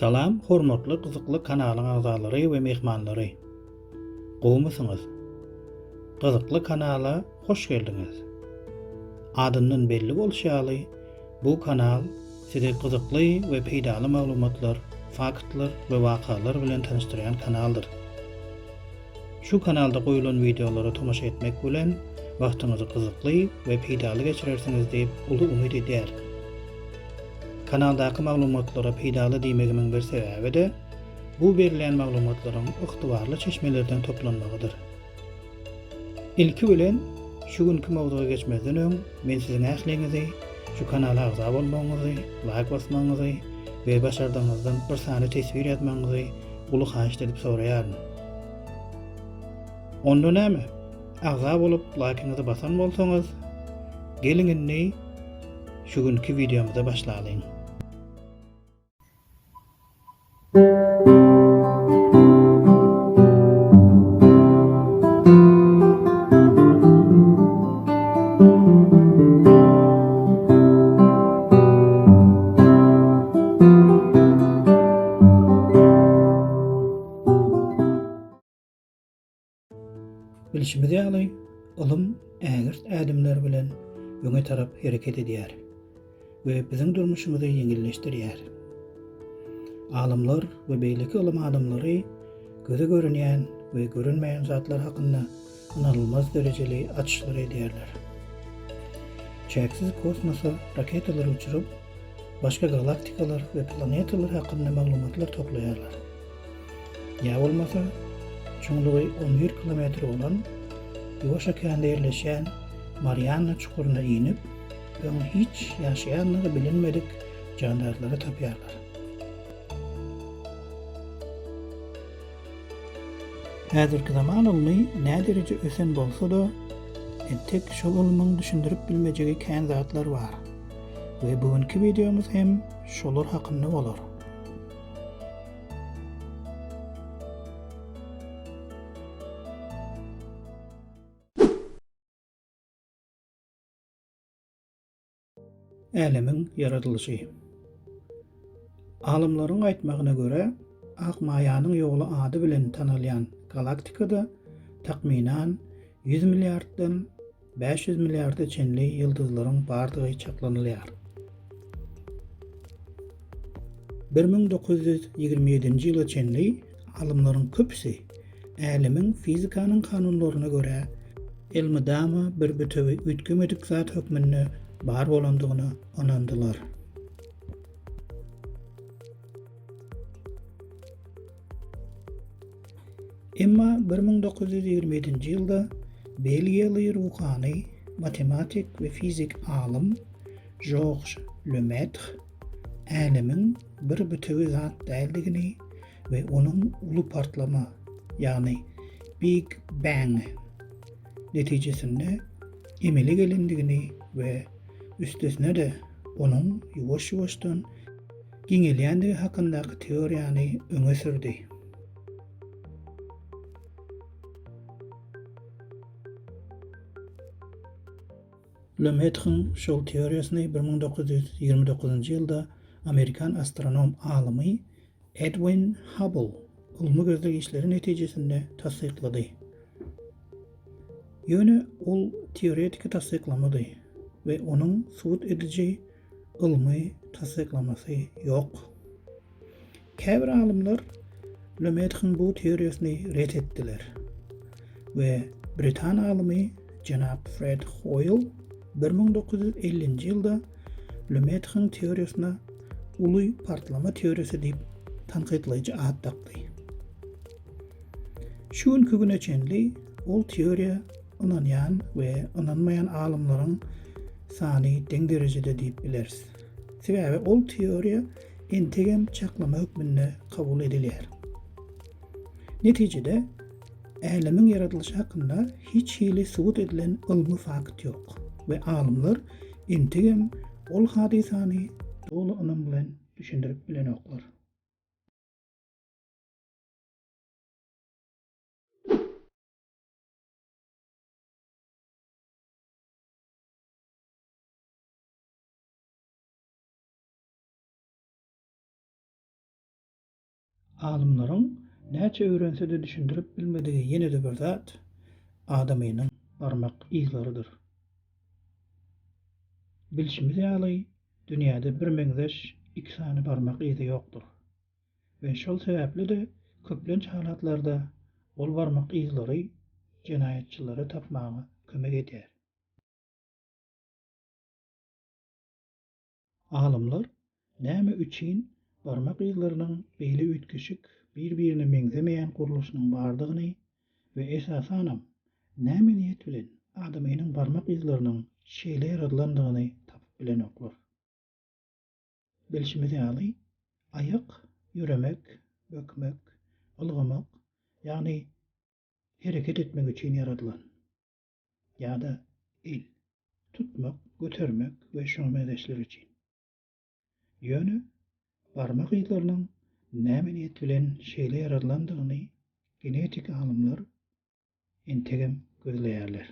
Salam, hormatly gyzykly kanalyň agzalary we mehmanlary. Gowmusyňyz? Gyzykly kanala hoş geldiňiz. Adyndan belli bolşaly, bu kanal sizi gyzykly we peýdaly maglumatlar, faktlar we wakalar bilen tanışdyrýan kanaldyr. Şu kanalda goýulan videolara tomaşa etmek bilen wagtyňyzy gyzykly we peýdaly geçirersiňiz diýip uly umyt edýär. Kanaldaky maglumatlara peýdaly diýmegimin bir sebäbi de bu berilen maglumatlaryň ygtybarly çeşmelerden toplanmagydyr. Ilki bilen şu günkü mawzuga geçmezden öň men siziň ähliňizi şu kanala agza bolmagyňyzy, like basmagyňyzy we başardygyňyzdan bir sany tesbir etmeňizi uly haýyş edip soraýaryn. Onda näme? Agza bolup like-ňyzy basan bolsaňyz, geliňinni şu günkü videomyza başlaýyn. Bilişimiz ýaly, ilm ägirt ädimler bilen öňe tarap hereket edýär we biziň durmuşymyzy ýeňilleşdirýär. Alimler we beýleki ilim adamlary göze görünýän we görünmeýän zatlar hakynda inanılmaz derejeli açyşlar edýärler. Çeksiz kosmosa raketalar uçurup, başga galaktikalar we planetalar hakynda maglumatlar toplaýarlar. Ýa bolmasa, çoňlugy 11 kilometr bolan Ýuwaş okeanda ýerleşýän Mariana çukuruna inip, öňe hiç ýaşaýanlygy bilinmedik jandarlary tapýarlar. Häzirki zaman ilmi näderece ösen bolsa da, tek şol ilmiň düşündirip bilmejegi kän zatlar bar. We bugünkü videomuz hem şolar hakynda bolar. Älemiň yaradylşy. Alimlaryň aýtmagyna görä, ak maýanyň ýoly ady bilen tanylýan galaktikada takminan 100 milliarddan 500 milliarda çenli ýyldyzlaryň bardygy çaklanylýar. 1927-nji ýyla çenli alimlaryň köpüsi älemiň fizikanyň kanunlaryna görä elmydama bir bütöwi üýtgemedik zat hökmünde bar bolandygyna onandylar. Emma 1927-nji ýylda Belgiýaly ruhany matematik we fizik alim Georges Lemaitre älemiň bir bütöwi zat däldigini we onuň uly partlama, ýagny Big Bang netijesinde emele gelindigini we üstesine de onuň ýuwaş-ýuwaşdan giňelýändigi hakyndaky teoriýany öňe sürdi. Lemaitre şol teoriýasyny 1929-njy ýylda Amerikan astronom alymy Edwin Hubble ilmi gözlegi işleri netijesinde tasdiklady. Ýöne ol teoretik tasdiklamady we onuň subut edilji ilmi tasdiklamasy ýok. Käbir alimler Lemaitre bu teoriýasyny ret etdiler we Britan alymy Janab Fred Hoyle 1950-nji ýylda Lemaitre teoriýasyna uly partlama teoriýasy diýip tanqidlaýjy ad takdy. Şu günkü güne çenli ol teoriýa inanýan we inanmaýan alimlaryň sany deň derejede diýip bileriz. Sebäbi ol teoriýa entegem çaklama hökmünde kabul edilýär. Netijede älemiň yaradylşy hakynda hiç hili subut edilen ilmi fakt ýok we alimler entegem ol hadisany dolu ynam bilen düşündirip bilenoklar. Alımlaryň näçe öwrense-de düşündirip bilmedigi ýene-de bir zat adamynyň barmak izlarydyr. Bilişimiz ýaly dünýäde bir meňzeş iki sany barmak izi ýokdur. Ve şol sebäpli-de köplenç halatlarda ol barmak izlary jenaýatçylary tapmagy kömek edýär. Alymlar näme üçin barmak izlarynyň beýle üýtgeşik bir-birine meňzemeýän gurulşynyň bardygyny we esasanam näme niýet bilen adamynyň barmak izlarynyň şeýle yaradylandygyny tapyp bilenoklar. Bilişimiz ýaly aýak ýüremek, bökmek, ylgamak, ýagny hereket etmek üçin yaradylan. Ýa-da el tutmak, götermek we şoňa benzeşler üçin. Ýöne barmak izlarynyň näme niýet bilen şeýle yaradylandygyny genetik alymlar entegem gözleýärler.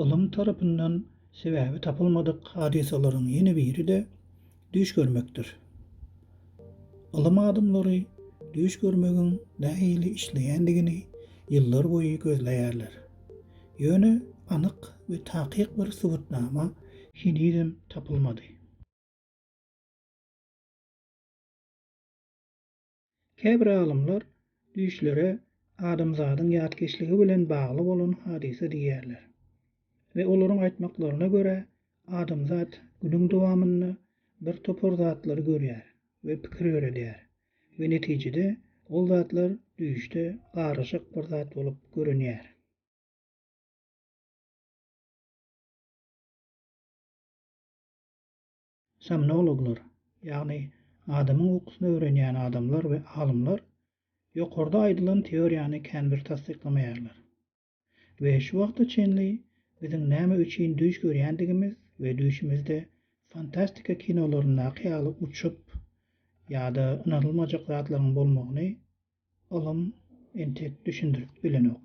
Ilym tarapyndan sebäbi tapylmadyk hadisalaryň ýene biri de düş görmekdir. Ilym adamlary düş görmegiň nähili işleýändigini ýyllar boýy gözleýärler. Ýöne anyk we takyk bir subutnama hinizem tapylmady. Käbir alymlar düşlere adamzadyň ýatkeşligi bilen bagly bolan hadise diýerler. Ve olaryň aýtmaklaryna göre adamzat günüň dowamyny bir topar zatlary görýär we pikir öredýär we netijede ol zatlar düşde garaşyk bir zat bolup görünýär. Somnologlar, ýagny adamyň okusyny öwrenýän adamlar we alymlar ýokarda aýdylan teoriýany kän bir tasdiklamaýarlar. Ve şu wagta çenli biziň näme üçin düş görýändigimiz we düşümizde fantastika kinolaryna nakyýaly uçup ýa-da inanylmajak zatlaryň bolmagyny ilym entek düşündirip bilenok.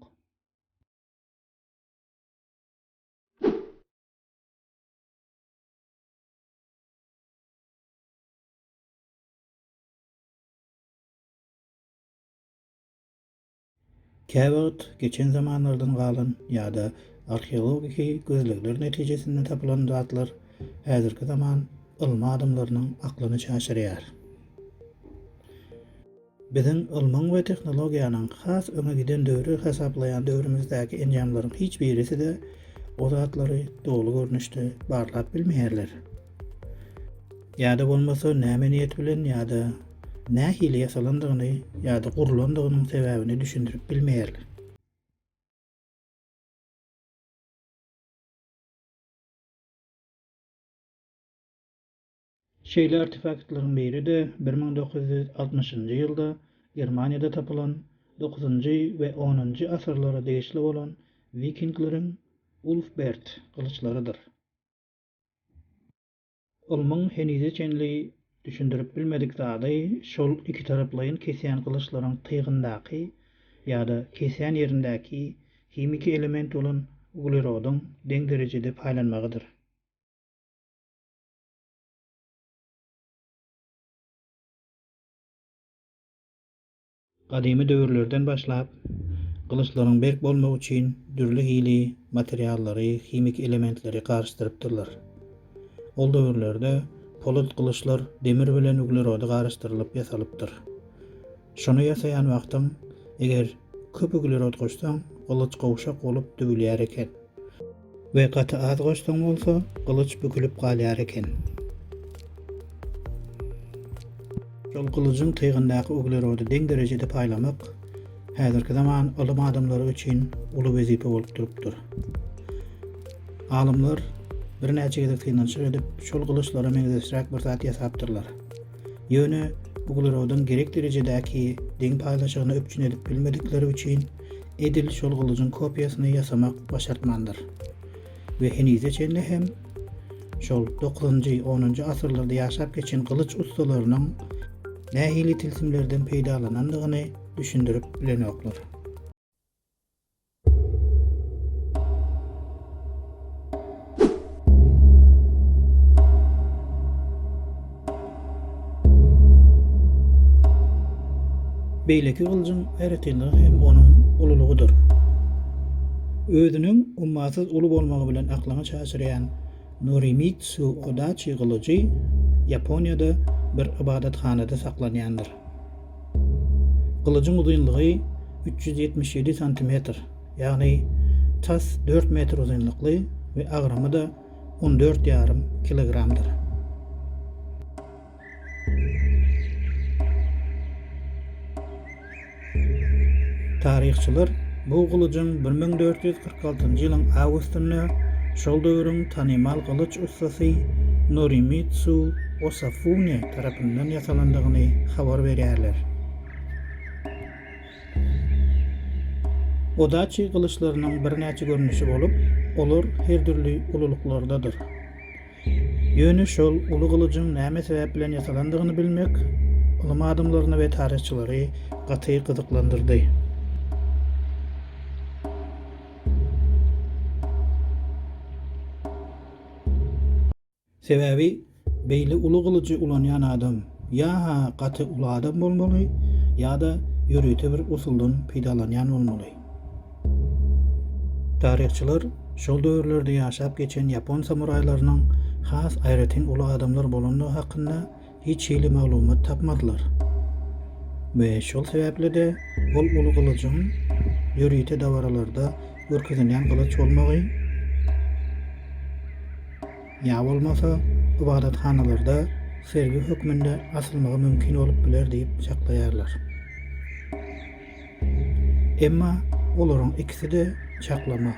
Käbir geçen zamanlardan galan ýa-da arheologik gözlegler netijesinde tapylan zatlar häzirki zaman ilm adamlarynyň aklyny çaşyrýar. Biziň ilmiň we tehnologiýanyň has öňe giden döwri hesaplaýan döwrümizdäki enjamlaryň hiç birisi de o zatlary dogry görnüşde barlap bilmeýärler. Ýa-da bolmasa näme niýet bilen ýa-da nähili ýasalandygyny ýa-da gurulandygynyň sebäbini düşündirip bilmeýärler. Şeýle artefaktlaryň biri de 1960-njy ýylda Germaniýada tapylan 9-njy we 10-njy asyrlara degişli bolan Vikingleriň Ulfbert kılıçlarydyr. Ilmiň henize çenli düşündirip bilmedik zady şol iki taraplayın kesýän kılıçlaryň tygyndaky ýa-da kesýän ýerindäki himiki element bolan uglerodyň deň derejede paýlanmagydyr. Gadymy döwürlerden başlap kılıçlaryň berk bolmagy üçin dürli hili materiallary, himik elementleri garşdyrypdyrlar. Ol döwürlerde polat kılıçlar demir bilen uglerody garşdyrylyp ýasalypdyr. Şonu ýasaýan wagtym eger köp uglerod goşsaň, kılıç gowşak bolup döwülýär eken. We gaty az goşsaň bolsa, kılıç bükülip galýar eken. Şol kılıçyň tygyndaky uglerody deň derejede paýlamak häzirki zaman ilm adamlary üçin uly wezipe bolup durupdyr. Alymlar bir näçe gezek kynançyk edip şol kılıçlara meňzeşräk bir zat ýasapdyrlar. Ýöne uglerodyň gerek derejedäki deň paýlaşygyny öpçün edip bilmedikleri üçin edil şol kılıçyň kopýasyny ýasamak başartmandyr. We henize çenli hem şol 9-njy 10-njy asyrlarda ýaşap geçen kılıç ustalarynyň nähili tilsimlerden peýdalanandygyny düşündirip bilenoklar. Beýleki gyljyň eretiligi hem onuň ululugydyr. Özüniň ummasyz ulu bolmagy bilen aklaňy çaşyrýan Norimitsu Odachi gylyjy Ýaponiýada bir ibadathanada saklanýandyr. Gylyjyň uzunlygy 377 cm, ýagny tas 4 metr uzunlukly we agramy da 14,5 kilogramdyr. Tarihçiler bu gylyjyň 1446-njy ýylyň awgustyna şol döwrüň tanymal gylyç ustasy Norimitsu Osafune tarapyndan ýasalandygyny habar berýärler. Odachi gylyçlarynyň bir näçe görnüşi bolup, olar her türlü ululuklardadyr. Ýöne şol ulu gylyjyň näme sebäp bilen ýasalandygyny bilmek ulama adamlaryny we tarihçilary gaty gyzyklandyrdy. Sebäbi beýle ulu gylyjy ulanýan adam ýa-ha gaty ulu adam bolmaly, ýa-da ýörüýte bir usuldan peýdalanýan bolmaly. Tarihçiler şol döwürlerde ýaşap geçen Ýapon samuraýlarynyň has aýratyn ulu adamlar bolandygy hakynda hiç hili maglumat tapmadylar. Ve şol sebäple de ol ulu gylyjyň ýörüýte dawaralarda görkezenýän gylyç bolmagy ýa bolmasa ibadathanlarda sergi hökmünde asylmagy mümkin bolup biler diýip çaklaýarlar. Emma olaryň ikisi de çaklama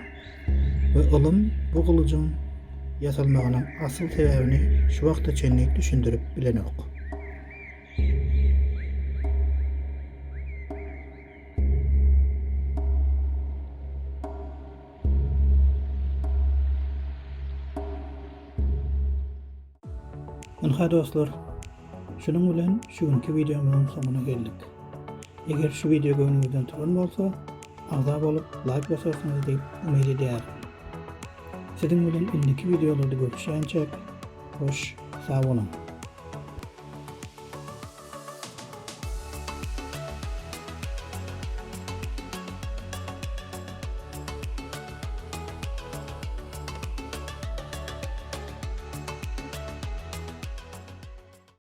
we ilm bu gylyjyň ýasalmagynyň asyl sebäbini şu wagtda çenlik düşündirip bilenok. Münha dostlar, şunun bilen şu günkü videomyň sonuny geldik. Eger şu video göňüňizden turan bolsa, azap bolup like basarsyňyz diýip umyt edýär. Sizin bilen indiki videolarda görüşýänçek hoş, sag bolun.